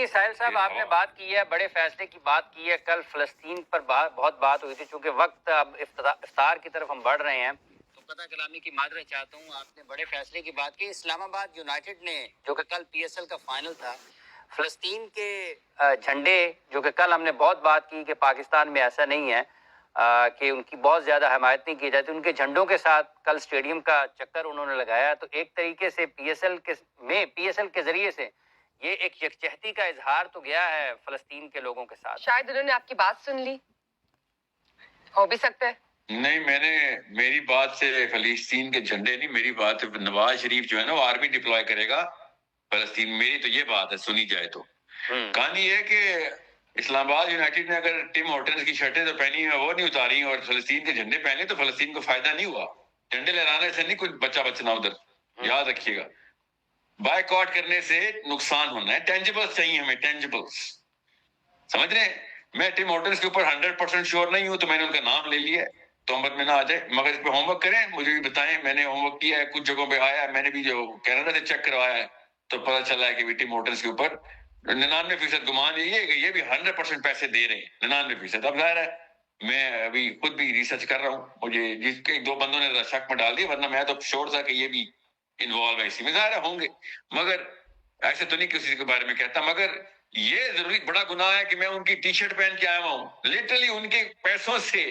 دیکھیے ساحل صاحب، آپ نے بات کی ہے، بڑے فیصلے کی بات کی ہے، کل فلسطین پر بہت بات ہوئی تھی، چونکہ وقت اب افطار کی طرف ہم بڑھ رہے ہیں تو قطع کلامی کی معذرت چاہتا ہوں. آپ نے بڑے فیصلے کی بات کی. اسلام آباد یونائٹڈ نے، جو کہ کل پی ایس ایل کا فائنل تھا، فلسطین کے جھنڈے، جو کہ کل ہم نے بہت بات کی کہ پاکستان میں ایسا نہیں ہے کہ ان کی بہت زیادہ حمایت نہیں کی جاتی، ان کے جھنڈوں کے ساتھ کل اسٹیڈیم کا چکر انہوں نے لگایا. تو ایک طریقے سے پی ایس ایل کے ذریعے سے یہ ایک یکجہتی کا اظہار تو گیا ہے فلسطین کے لوگوں کے ساتھ. شاید انہوں نے آپ کی بات سن لی، ہو بھی سکتا ہے. نہیں، میری بات سے فلسطین کے جھنڈے نہیں، میری بات نواز شریف جو ہے نا وہ آرمی ڈپلوائے کرے گا فلسطین. میری تو یہ بات ہے سنی جائے تو. کہانی یہ ہے کہ اسلام آباد یونائٹڈ نے اگر ٹیم ہارٹنز کی شرٹیں تو پہنی ہیں وہ نہیں اتاری اور فلسطین کے جھنڈے پہنے تو فلسطین کو فائدہ نہیں ہوا. جھنڈے لہرانے سے نہیں کچھ بچنا ادھر، یاد رکھیے گا. بائیک آؤٹ کرنے سے نقصان ہونا ہے. ٹینجبلز چاہیے ہمیں، ٹینجبلز، سمجھ رہے ہیں. میں ٹیم ہارٹنز کے اوپر 100% شیور نہیں ہوں تو میں نے ان کا نام لے لیا ہے، تہمت میں نہ آ جائے. مگر اس پہ ہوم ورک کریں، مجھے بھی بتائیں. میں نے ہوم ورک کیا ہے، کچھ جگہوں پہ آیا ہے، میں نے بھی جو کینیڈا سے چیک کروایا ہے تو پتہ چلا ہے کہ ٹیم ہارٹنز کے اوپر 99% گمان یہی ہے کہ یہ بھی 100% پیسے دے رہے ہیں. 99%. اب ظاہر ہے میں ابھی خود بھی ریسرچ کر رہا ہوں، مجھے جس کے 2 بندوں نے شک میں ڈال دیا، ورنہ میں تو شور تھا کہ یہ بھی انوالو ہے اسی میں. ظاہر ہوں گے، مگر ایسے تو نہیں کسی کے بارے میں کہتا. مگر یہ ضروری بڑا گناہ ہے کہ میں ان کی ٹی شرٹ پہن کے آیا ہوں، لٹرلی ان کے پیسوں سے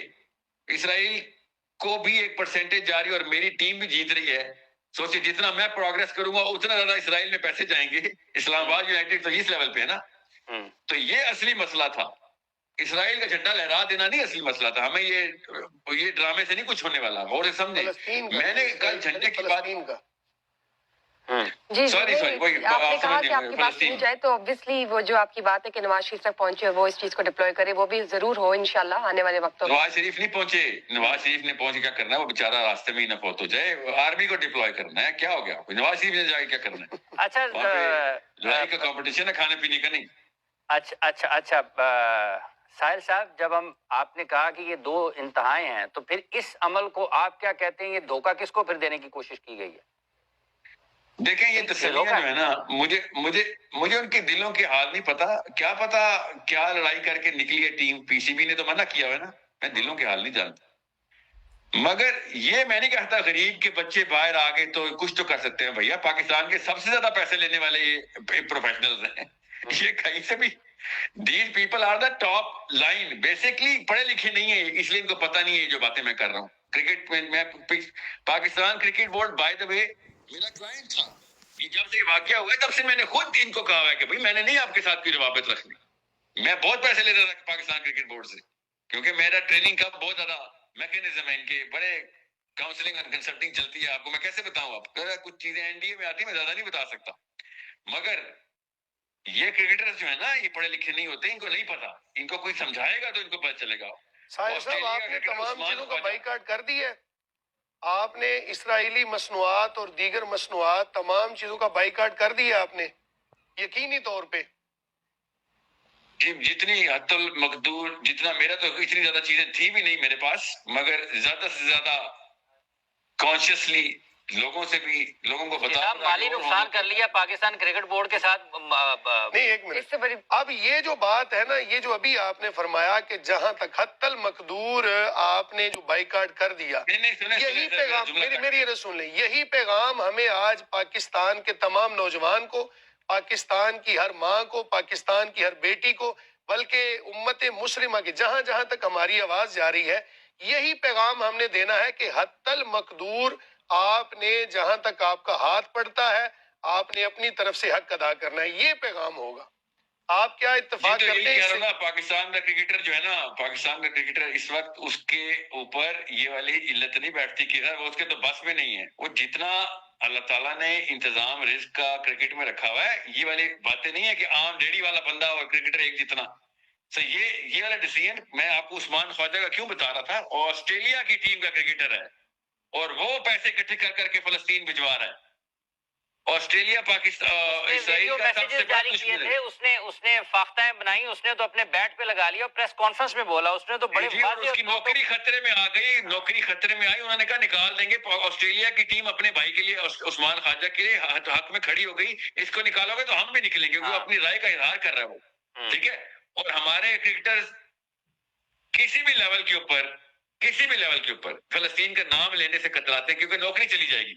اسرائیل کو بھی 1% جا رہی ہے اور میری ٹیم بھی جیت رہی ہے. سوچے جتنا میں پروگریس کروں گا اتنا زیادہ اسرائیل میں پیسے جائیں گے. اسلام آباد یونائٹڈ تو اس لیول پہ ہے نا. تو یہ اصلی مسئلہ تھا، اسرائیل کا جھنڈا لہرا دینا نہیں اصلی مسئلہ تھا. ہمیں یہ ڈرامے سے نہیں کچھ ہونے والا، غور سے سمجھیں. میں نے کل جھنڈے کی بات جی آپ نے کہا کہ آپ کی بات سنی جائے تو obviously وہ جو آپ کی بات ہے کہ نواز شریف تک پہنچے وہ اس چیز کو ڈپلوائے کرے، وہ بھی ضرور ہو انشاءاللہ آنے والے وقتوں میں. نواز شریف نہیں پہنچے، نواز شریف نے پہنچ کیا کرنا ہے، وہ بیچارہ راستے میں ہی نہ فوت ہو جائے. آرمی کو ڈپلوائے کرنا ہے. کیا ہو گیا، نواز شریف نے جا کے کیا کرنا ہے؟ اچھا، لڑائی کا کمپٹیشن ہے، کھانے پینے کا نہیں. اچھا ساحل صاحب، جب آپ نے کہا کہ یہ 2 انتہائیں ہیں تو پھر اس عمل کو آپ کیا کہتے ہیں، یہ دھوکہ کس کو پھر دینے کی کوشش کی گئی ہے؟ دیکھیں یہ تسلیاں جو ہے نا، مجھے ان کے دلوں کے حال نہیں پتا. کیا پتا کیا لڑائی کر کے نکلی ہے ٹیم. پی سی بی نے تو منع کیا ہوا ہے نا، میں دلوں کے حال نہیں جانتا. مگر یہ میں نہیں کہتا غریب کے بچے باہر آ گئے تو کچھ تو کر سکتے ہیں. بھیا پاکستان کے سب سے زیادہ پیسے لینے والے یہ پروفیشنلز ہیں. یہ کہیں سے بھی these people are the top line. Basically پڑھے لکھے نہیں ہیں، اس لیے ان کو پتہ نہیں ہے جو باتیں میں کر رہا ہوں. کرکٹ میں Pakistan cricket board by the way میرا کلائنٹ تھا. یہ جب سے یہ واقعہ ہوا ہے تب سے میں نے خود ان کو کہا ہے کہ بھائی میں نے نہیں آپ کے ساتھ کوئی روابط رکھنی. میں بہت پیسے لیتا تھا پاکستان کرکٹ بورڈ سے، کیونکہ میرا ٹریننگ کا بہت زیادہ میکینزم ہے، ان کے بڑے کاؤنسلنگ اور کنسلٹنگ چلتی ہے. آپ کو میں کیسے بتاؤں، آپ کچھ چیزیں این ڈی اے میں آتی میں زیادہ نہیں بتا سکتا. مگر یہ کرکٹرز جو ہے نا یہ پڑھے لکھے نہیں ہوتے، ان کو نہیں پتا. ان کو کوئی سمجھائے گا تو ان کو پتہ چلے گا. صاحب آپ نے تمام چیزوں کا بائیکاٹ کر دی ہے. آپ نے اسرائیلی مصنوعات اور دیگر مصنوعات تمام چیزوں کا بائیکاٹ کر دیا آپ نے یقینی طور پہ. جی جتنی حد المقدور، جتنا میرا تو اتنی زیادہ چیزیں تھی بھی نہیں میرے پاس، مگر زیادہ سے زیادہ کانشیسلی لوگوں کو بتا مالی نقصان کر لیا پاکستان کرکٹ بورڈ کے ساتھ. نہیں ایک منٹ، اب یہ جو بات ہے نا، یہ جو ابھی آپ نے فرمایا کہ جہاں تک حد المقدور آپ نے جو بائیکاٹ کر دیا، یہی پیغام میری سن لیں، یہی پیغام ہمیں آج پاکستان کے تمام نوجوان کو، پاکستان کی ہر ماں کو، پاکستان کی ہر بیٹی کو، بلکہ امت مسلمہ کے جہاں جہاں تک ہماری آواز جاری ہے، یہی پیغام ہم نے دینا ہے کہ حد المقدور آپ نے جہاں تک آپ کا ہاتھ پڑتا ہے آپ نے اپنی طرف سے حق ادا کرنا ہے. یہ پیغام ہوگا. آپ کیا اتفاق کرتے ہیں؟ پاکستان کا کرکٹر جو ہے نا، پاکستان کا کرکٹر اس وقت اس کے اوپر یہ والی علت نہیں بیٹھتی کہ وہ اس کے تو بس میں نہیں ہے. وہ جتنا اللہ تعالیٰ نے انتظام رزق کا کرکٹ میں رکھا ہوا ہے، یہ والی باتیں نہیں ہے کہ عام ریڈی والا بندہ اور کرکٹر ایک جتنا. یہ والا ڈیسیژن میں آپ کو عثمان خواجہ کا کیوں بتا رہا تھا. آسٹریلیا کی ٹیم کا کرکٹر ہے اور وہ پیسے اکٹھے کر کے فلسطین بھجوا رہا ہے. آسٹریلیا پاکستان اسرائیل کا سب سے بڑا دشمن ہے. اس نے فاختہیں بنائی, اس نے تو اپنے بیٹ پہ لگا لیا اور پریس کانفرنس میں بولا, اس نے تو بڑے اس کی نوکری خطرے میں آ گئی, نوکری خطرے میں آئی, انہوں نے کہا نکال دیں گے. آسٹریلیا کی ٹیم اپنے بھائی کے لیے, عثمان خواجہ کے لیے حق میں کھڑی ہو گئی, اس کو نکالو گے تو ہم بھی نکلیں گے, کیونکہ وہ اپنی رائے کا اظہار کر رہا ہے وہ, ٹھیک ہے. اور ہمارے کرکٹر کسی بھی لیول کے اوپر فلسطین کا نام لینے سے کتراتے ہیں کیونکہ نوکری چلی جائے گی.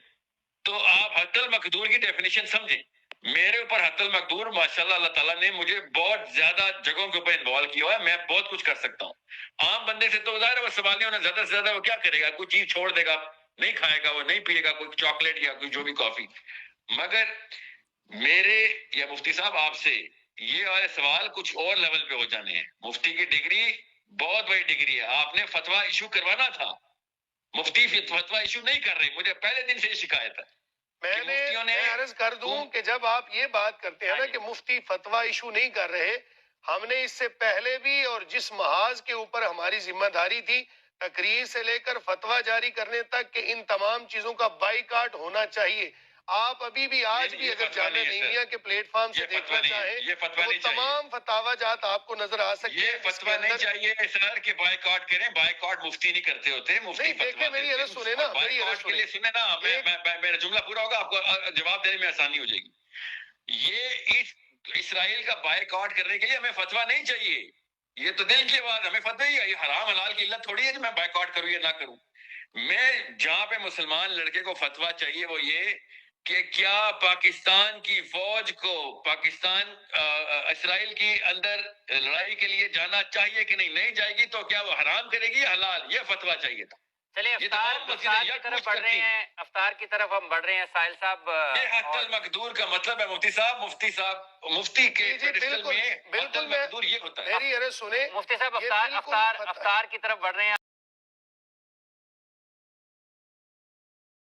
تو آپ حت المقدور کی ڈیفینیشن سمجھیں. میرے اوپر حت المقدور ماشاءاللہ اللہ تعالیٰ نے مجھے بہت زیادہ جگہوں کے اوپر انوالو کیا ہوا ہے, میں بہت کچھ کر سکتا ہوں. عام بندے سے تو ظاہر ہے وہ سوال نہیں ہونا, زیادہ سے زیادہ وہ کیا کرے گا, کوئی چیز چھوڑ دے گا, نہیں کھائے گا, وہ نہیں پیے گا, کوئی چاکلیٹ یا کوئی جو بھی کافی. مگر میرے یا مفتی صاحب آپ سے یہ والے سوال کچھ اور لیول پہ ہو جانے ہیں. مفتی کی ڈگری بہت بڑی ڈگری ہے, آپ نے فتویٰ ایشو کروانا تھا, مفتی فتویٰ ایشو نہیں کر رہے. مجھے پہلے دن سے یہ شکایت ہے. میں عرض کر دوں کہ جب آپ یہ بات کرتے ہیں نا کہ مفتی فتویٰ ایشو نہیں کر رہے, ہم نے اس سے پہلے بھی اور جس محاذ کے اوپر ہماری ذمہ داری تھی, تقریر سے لے کر فتویٰ جاری کرنے تک کہ ان تمام چیزوں کا بائیکاٹ ہونا چاہیے. آپ ابھی بھی آج بھی اگر جامعہ نعیمیہ کے پلیٹ فارم سے دیکھنا چاہیں تو تمام فتاوی جات آپ کو نظر آ سکتے ہیں. یہ فتویٰ نہیں چاہیے سر کہ بائیکاٹ کریں, بائیکاٹ مفتی نہیں کرتے ہوتے, مفتی دیکھیں میری عرض سنیں نا, سنیں نا, میرا جملہ پورا ہوگا, آپ کو جواب دینے میں آسانی ہو جائے گی. یہ اسرائیل کا بائیکاٹ کرنے کے لیے ہمیں فتویٰ نہیں چاہیے, یہ تو دل کی بات, ہمیں فتویٰ ہی ہے, یہ حرام حلال کی علت تھوڑی ہے کہ میں بائیکاٹ کروں یا نہ کروں. میں جہاں پہ مسلمان لڑکے کو فتویٰ چاہیے وہ یہ کہ کیا پاکستان کی فوج کو پاکستان اسرائیل کی اندر لڑائی کے لیے جانا چاہیے کہ نہیں جائے گی تو کیا وہ حرام کرے گی یا حلال, یہ فتویٰ چاہیے تھا. چلیے افطار کی طرف بڑھ رہے ہیں, افطار کی طرف ہم بڑھ رہے ہیں. ساحل صاحب, یہ حت المقدور کا مطلب ہے مفتی صاحب مفتی کے بالکل مقدور یہ ہوتا ہے. میری عرض سنیں مفتی صاحب, افطار کی طرف بڑھ رہے ہیں.